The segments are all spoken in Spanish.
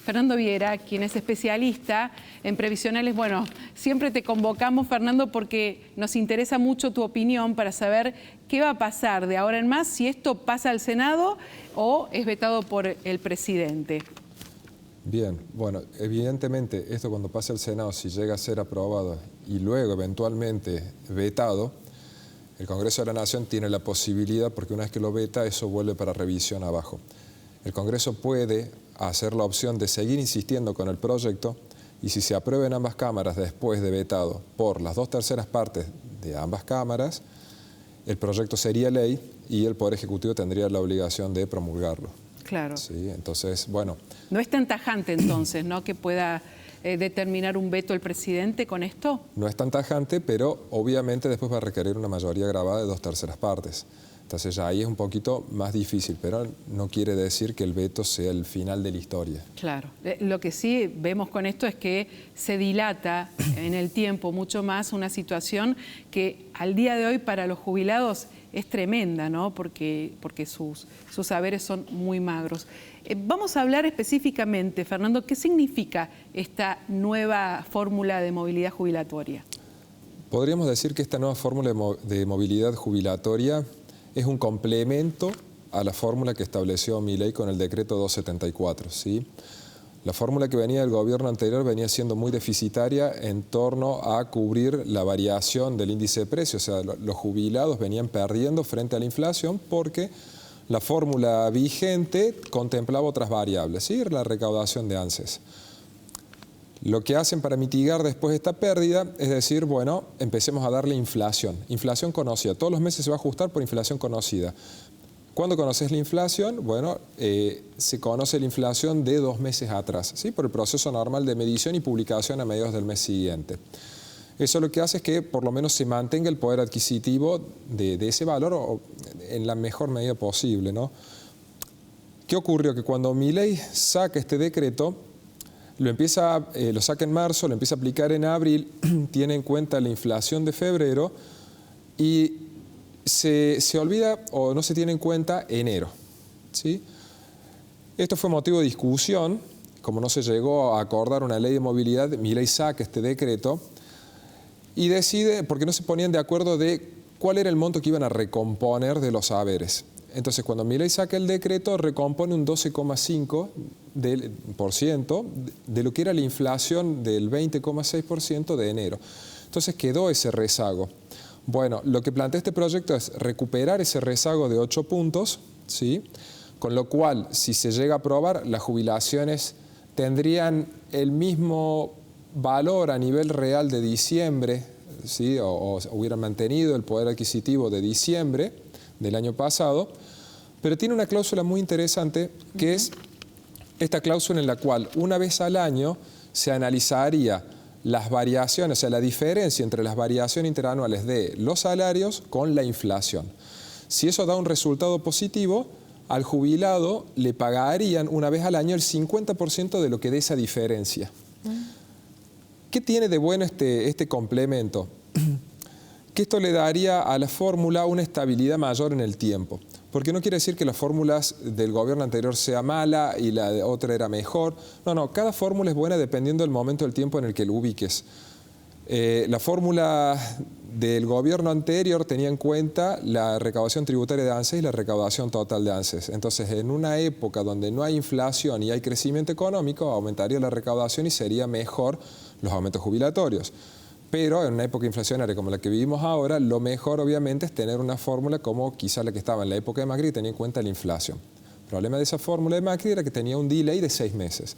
Fernando Viera, quien es especialista en previsionales. Bueno, siempre te convocamos, Fernando, porque nos interesa mucho tu opinión para saber qué va a pasar de ahora en más, si esto pasa al Senado o es vetado por el presidente. Bien, bueno, evidentemente esto cuando pase al Senado, si llega a ser aprobado y luego eventualmente vetado, el Congreso de la Nación tiene la posibilidad, porque una vez que lo veta, eso vuelve para revisión abajo. El Congreso puede hacer la opción de seguir insistiendo con el proyecto y si se aprueba en ambas cámaras después de vetado por las 2/3 partes de ambas cámaras, el proyecto sería ley y el Poder Ejecutivo tendría la obligación de promulgarlo. Claro. Sí, entonces, bueno. No es tan tajante entonces, ¿no?, que pueda determinar un veto el presidente con esto. No es tan tajante, pero obviamente después va a requerir una mayoría grabada de 2/3 partes. Entonces ya ahí es un poquito más difícil, pero no quiere decir que el veto sea el final de la historia. Claro. Lo que sí vemos con esto es que se dilata en el tiempo mucho más una situación que al día de hoy para los jubilados es tremenda, ¿no? Porque sus haberes son muy magros. Vamos a hablar específicamente, Fernando, ¿qué significa esta nueva fórmula de movilidad jubilatoria? Podríamos decir que esta nueva fórmula de movilidad jubilatoria es un complemento a la fórmula que estableció Milei con el decreto 274, ¿sí? La fórmula que venía del gobierno anterior venía siendo muy deficitaria en torno a cubrir la variación del índice de precios. O sea, los jubilados venían perdiendo frente a la inflación porque la fórmula vigente contemplaba otras variables, ¿sí? La recaudación de ANSES. Lo que hacen para mitigar después esta pérdida es decir, bueno, empecemos a darle inflación. Inflación conocida. Todos los meses se va a ajustar por inflación conocida. ¿Cuándo conoces la inflación? Bueno, se conoce la inflación de 2 meses atrás, ¿sí? Por el proceso normal de medición y publicación a mediados del mes siguiente. Eso lo que hace es que por lo menos se mantenga el poder adquisitivo de ese valor en la mejor medida posible, ¿no? ¿Qué ocurrió? Que cuando Milei saca este decreto, lo saca en marzo, lo empieza a aplicar en abril, tiene en cuenta la inflación de febrero y se olvida o no se tiene en cuenta enero, ¿sí? Esto fue motivo de discusión, como no se llegó a acordar una ley de movilidad, Milei saca este decreto y decide, porque no se ponían de acuerdo de cuál era el monto que iban a recomponer de los haberes. Entonces, cuando Milei saca el decreto, recompone un 12,5% de lo que era la inflación del 20,6% de enero. Entonces quedó ese rezago. Bueno, lo que plantea este proyecto es recuperar ese rezago de 8 puntos, ¿sí? Con lo cual, si se llega a aprobar, las jubilaciones tendrían el mismo valor a nivel real de diciembre, ¿sí? o hubieran mantenido el poder adquisitivo de diciembre del año pasado, pero tiene una cláusula muy interesante que es esta cláusula en la cual una vez al año se analizaría las variaciones, o sea, la diferencia entre las variaciones interanuales de los salarios con la inflación. Si eso da un resultado positivo, al jubilado le pagarían una vez al año el 50% de lo que dé esa diferencia. ¿Qué tiene de bueno este complemento? Que esto le daría a la fórmula una estabilidad mayor en el tiempo. Porque no quiere decir que las fórmulas del gobierno anterior sea mala y la de otra era mejor. No, cada fórmula es buena dependiendo del momento del tiempo en el que lo ubiques. La fórmula del gobierno anterior tenía en cuenta la recaudación tributaria de ANSES y la recaudación total de ANSES. Entonces, en una época donde no hay inflación y hay crecimiento económico, aumentaría la recaudación y sería mejor los aumentos jubilatorios. Pero en una época inflacionaria como la que vivimos ahora, lo mejor obviamente es tener una fórmula como quizá la que estaba en la época de Macri, que tenía en cuenta la inflación. El problema de esa fórmula de Macri era que tenía un delay de 6 meses.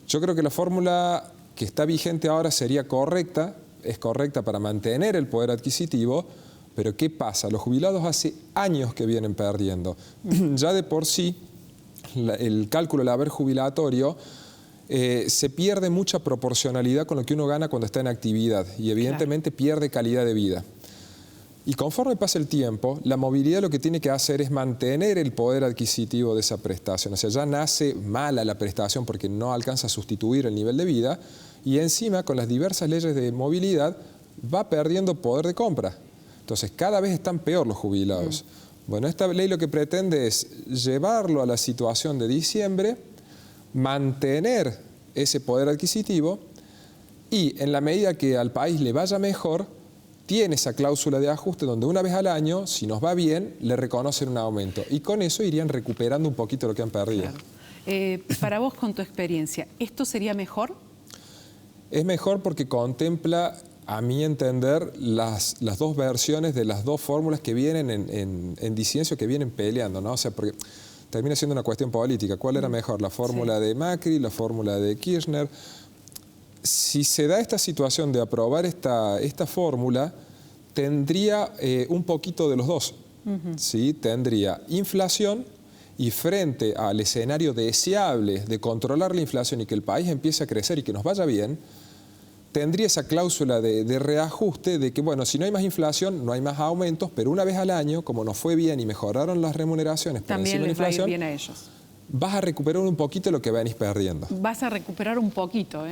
Yo creo que la fórmula que está vigente ahora sería correcta, es correcta para mantener el poder adquisitivo, pero ¿qué pasa? Los jubilados hace años que vienen perdiendo. Ya de por sí, el cálculo del haber jubilatorio se pierde mucha proporcionalidad con lo que uno gana cuando está en actividad y evidentemente pierde calidad de vida. Y conforme pasa el tiempo, la movilidad lo que tiene que hacer es mantener el poder adquisitivo de esa prestación. O sea, ya nace mala la prestación porque no alcanza a sustituir el nivel de vida y encima con las diversas leyes de movilidad va perdiendo poder de compra. Entonces cada vez están peor los jubilados. Bueno, esta ley lo que pretende es llevarlo a la situación de diciembre, mantener ese poder adquisitivo y en la medida que al país le vaya mejor, tiene esa cláusula de ajuste donde una vez al año, si nos va bien, le reconocen un aumento. Y con eso irían recuperando un poquito lo que han perdido. Claro. Para vos, con tu experiencia, ¿esto sería mejor? Es mejor porque contempla, a mi entender, las dos versiones de las dos fórmulas que vienen en disidencia, que vienen peleando, ¿no? O sea, porque termina siendo una cuestión política. ¿Cuál era mejor, la fórmula de Macri, la fórmula de Kirchner? Si se da esta situación de aprobar esta fórmula, tendría un poquito de los dos. ¿Sí? Tendría inflación y frente al escenario deseable de controlar la inflación y que el país empiece a crecer y que nos vaya bien, tendría esa cláusula de reajuste de que, bueno, si no hay más inflación, no hay más aumentos, pero una vez al año, como nos fue bien y mejoraron las remuneraciones por encima de la inflación, también les va a ir bien a ellos. Vas a recuperar un poquito lo que venís perdiendo. Vas a recuperar un poquito,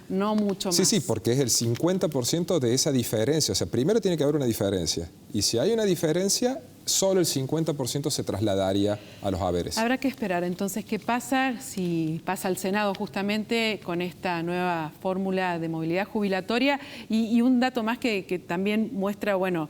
no mucho más. Sí, sí, porque es el 50% de esa diferencia. O sea, primero tiene que haber una diferencia. Y si hay una diferencia, solo el 50% se trasladaría a los haberes. Habrá que esperar entonces qué pasa, si pasa al Senado justamente con esta nueva fórmula de movilidad jubilatoria. Y un dato más que también muestra, bueno,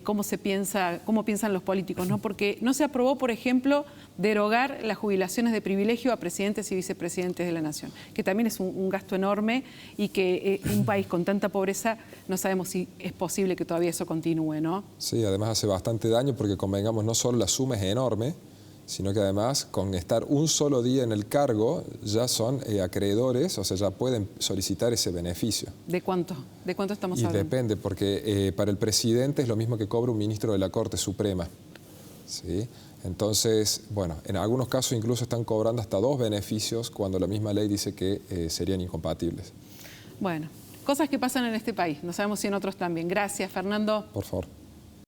cómo piensan los políticos, ¿no? Porque no se aprobó, por ejemplo, derogar las jubilaciones de privilegio a presidentes y vicepresidentes de la Nación, que también es un gasto enorme y que un país con tanta pobreza no sabemos si es posible que todavía eso continúe, ¿no? Sí, además hace bastante daño porque convengamos, no solo la suma es enorme, sino que además con estar un solo día en el cargo ya son acreedores, o sea, ya pueden solicitar ese beneficio. ¿De cuánto? ¿De cuánto estamos hablando? Y depende, porque para el presidente es lo mismo que cobra un ministro de la Corte Suprema. ¿Sí? Entonces, bueno, en algunos casos incluso están cobrando hasta 2 beneficios cuando la misma ley dice que serían incompatibles. Bueno, cosas que pasan en este país, no sabemos si en otros también. Gracias, Fernando. Por favor.